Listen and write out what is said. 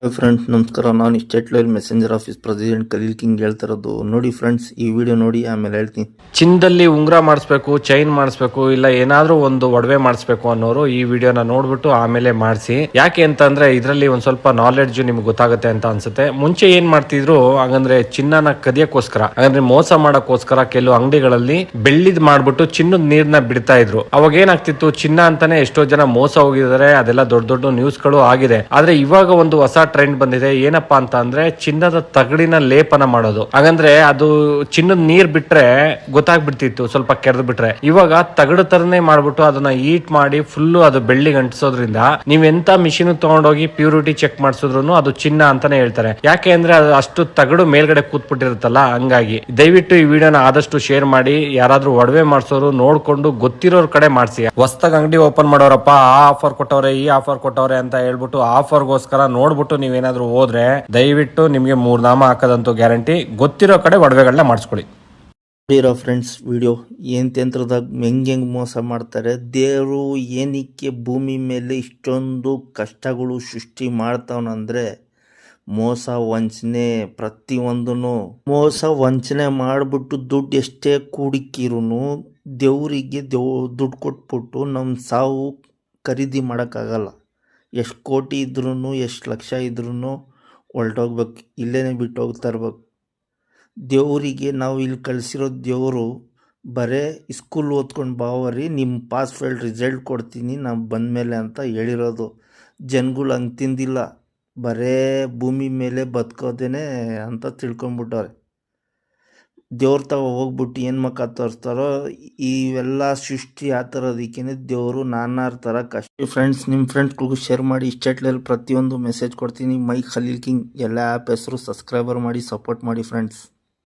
Friends ನಮಸ್ಕಾರ. ನಾನು state level messenger office president Khalil king ಹೇಳ್ತಿರೋದು. ನೋಡಿ ಫ್ರೆಂಡ್ಸ್, ಈ ವಿಡಿಯೋ ನೋಡಿ ಆಮೇಲೆ ಹೇಳ್ತೀನಿ. ಚಿನ್ನದಲ್ಲಿ ಉಂಗುರ ಮಾಡಿಸ್ಬೇಕು, ಚೈನ್ ಮಾಡಿಸ್ಬೇಕು, ಇಲ್ಲ ಏನಾದ್ರೂ ಒಂದು ಒಡವೆ ಮಾಡಿಸ್ಬೇಕು ಅನ್ನೋರು ಈ ವಿಡಿಯೋನ ನೋಡ್ಬಿಟ್ಟು ಆಮೇಲೆ ಮಾಡಿಸಿ. ಯಾಕೆ ಅಂತಂದ್ರೆ ಇದರಲ್ಲಿ ಒಂದ್ ಸ್ವಲ್ಪ ನಾಲೆಡ್ಜ್ ನಿಮ್ಗೆ ಗೊತ್ತಾಗುತ್ತೆ ಅಂತ ಅನ್ಸುತ್ತೆ. ಮುಂಚೆ ಏನ್ ಮಾಡ್ತಿದ್ರು ಹಾಗಂದ್ರೆ ಚಿನ್ನನ ಕದಿಯಕ್ಕೋಸ್ಕರ, ಹಾಗಂದ್ರೆ ಮೋಸ ಮಾಡಕ್ಕೋಸ್ಕರ ಕೆಲವು ಅಂಗಡಿಗಳಲ್ಲಿ ಬೆಳ್ಳಿದ್ ಮಾಡ್ಬಿಟ್ಟು ಚಿನ್ನದ ನೀರ್ನ ಬಿಡ್ತಾ ಇದ್ರು. ಅವಾಗ ಏನಾಗ್ತಿತ್ತು, ಚಿನ್ನ ಅಂತಾನೆ ಎಷ್ಟೋ ಜನ ಮೋಸ ಹೋಗಿದ್ದಾರೆ. ಅದೆಲ್ಲ ದೊಡ್ಡ ದೊಡ್ಡ ನ್ಯೂಸ್ ಗಳು ಆಗಿದೆ. ಆದ್ರೆ ಇವಾಗ ಒಂದು ಹೊಸ ಟ್ರೆಂಡ್ ಬಂದಿದೆ. ಏನಪ್ಪಾ ಅಂತ ಅಂದ್ರೆ ಚಿನ್ನದ ತಗಡಿನ ಲೇಪನ ಮಾಡೋದು. ಹಾಗಂದ್ರೆ ಅದು ಚಿನ್ನದ ನೀರ್ ಬಿಟ್ರೆ ಗೊತ್ತಾಗ್ಬಿಡ್ತಿತ್ತು, ಸ್ವಲ್ಪ ಕೆರೆದು ಬಿಟ್ರೆ. ಇವಾಗ ತಗಡು ತರನೇ ಮಾಡ್ಬಿಟ್ಟು ಅದನ್ನ ಹೀಟ್ ಮಾಡಿ ಫುಲ್ ಅದು ಬೆಳ್ಳಿಗೆ ಅಂಟಿಸೋದ್ರಿಂದ ನೀವ್ ಎಂತ ಮಿಷಿನ್ ತಗೊಂಡೋಗಿ ಪ್ಯೂರಿಟಿ ಚೆಕ್ ಮಾಡಿಸಿದ್ರು ಅದು ಚಿನ್ನ ಅಂತಾನೆ ಹೇಳ್ತಾರೆ. ಯಾಕೆ ಅಂದ್ರೆ ಅದು ಅಷ್ಟು ತಗಡು ಮೇಲ್ಗಡೆ ಕೂತ್ಬಿಟ್ಟಿರುತ್ತಲ್ಲ. ಹಂಗಾಗಿ ದಯವಿಟ್ಟು ಈ ವಿಡಿಯೋನ ಆದಷ್ಟು ಶೇರ್ ಮಾಡಿ. ಯಾರಾದ್ರೂ ಒಡವೆ ಮಾಡಿಸೋರು ನೋಡ್ಕೊಂಡು ಗೊತ್ತಿರೋರ್ ಕಡೆ ಮಾಡಿಸಿ. ಹೊಸದಾಗಿ ಅಂಗಡಿ ಓಪನ್ ಮಾಡೋರಪ್ಪ, ಆ ಆಫರ್ ಕೊಟ್ಟವ್ರೆ, ಈ ಆಫರ್ ಕೊಟ್ಟವ್ರೆ ಅಂತ ಹೇಳ್ಬಿಟ್ಟು ಆಫರ್ಗೋಸ್ಕರ ನೋಡ್ಬಿಟ್ಟು ನೀವೇನಾದ್ರೂ ಹೋದ್ರೆ ದಯವಿಟ್ಟು ನಿಮ್ಗೆ 3 ನಾಮ ಹಾಕೋದಂತೂ ಗ್ಯಾರಂಟಿ. ಗೊತ್ತಿರೋ ಕಡೆ ಒಡವೆಗಳನ್ನ ಮಾಡಿಸ್ಕೊಳ್ಳಿ. ನೋಡಿರೋ ಫ್ರೆಂಡ್ಸ್ ವಿಡಿಯೋ ತಂತ್ರದಾಗ ಹೆಂಗೆ ಮೋಸ ಮಾಡ್ತಾರೆ. ದೇವರು ಏನಕ್ಕೆ ಭೂಮಿ ಮೇಲೆ ಇಷ್ಟೊಂದು ಕಷ್ಟಗಳು ಸೃಷ್ಟಿ ಮಾಡ್ತಾವನಂದ್ರೆ ಮೋಸ ವಂಚನೆ, ಪ್ರತಿಯೊಂದೂ ಮೋಸ ವಂಚನೆ ಮಾಡಿಬಿಟ್ಟು ದುಡ್ಡು ಎಷ್ಟೇ ಕೂಡಿಕ್ಕಿರೂ ದೇವರಿಗೆ ದುಡ್ಡು ಕೊಟ್ಬಿಟ್ಟು ನಮ್ಮ ಸಾವು ಖರೀದಿ ಮಾಡೋಕ್ಕಾಗಲ್ಲ. ಎಷ್ಟು ಕೋಟಿ ಇದ್ರೂ, ಎಷ್ಟು ಲಕ್ಷ ಇದ್ರೂ ಹೊರಟೋಗ್ಬೇಕು, ಇಲ್ಲೇ ಬಿಟ್ಟು ಹೋಗ್ತಾ ಇರ್ಬೇಕು. ದೇವರಿಗೆ ನಾವು ಇಲ್ಲಿ ಕಳಿಸಿರೋ ದೇವರು ಬರೇ ಸ್ಕೂಲ್ ಓದ್ಕೊಂಡು ಬಾವರಿ, ನಿಮ್ಮ ಪಾಸ್ ಫೇಲ್ ರಿಸಲ್ಟ್ ಕೊಡ್ತೀನಿ ನಾವು ಬಂದಮೇಲೆ ಅಂತ ಹೇಳಿರೋದು. ಜನಗಳು ಹಂಗೆ ತಿಂದಿಲ್ಲ, ಬರೇ ಭೂಮಿ ಮೇಲೆ ಬದುಕೋದೇನೆ ಅಂತ ತಿಳ್ಕೊಂಬಿಟ್ಟವ್ರೆ. ದೇವ್ರ ತಗೋ ಹೋಗ್ಬಿಟ್ಟು ಏನು ಮಕ್ಕ ತೋರಿಸ್ತಾರೋ. ಇವೆಲ್ಲ ಸೃಷ್ಟಿ ಆ ಥರದಕ್ಕೇನೆ ದೇವರು ನಾನಾ ಥರ ಕಷ್ಟ. ಫ್ರೆಂಡ್ಸ್, ನಿಮ್ಮ ಫ್ರೆಂಡ್ಸ್ಗಳಿಗೂ ಶೇರ್ ಮಾಡಿ. ಸ್ಟೇಟ್ಲಲ್ಲಿ ಪ್ರತಿಯೊಂದು ಮೆಸೇಜ್ ಕೊಡ್ತೀನಿ. ಮೈ ಖಲೀಲ್ ಕಿಂಗ್ ಎಲ್ಲ ಆ್ಯಪ್ ಹೆಸರು ಸಬ್ಸ್ಕ್ರೈಬರ್ ಮಾಡಿ, ಸಪೋರ್ಟ್ ಮಾಡಿ ಫ್ರೆಂಡ್ಸ್.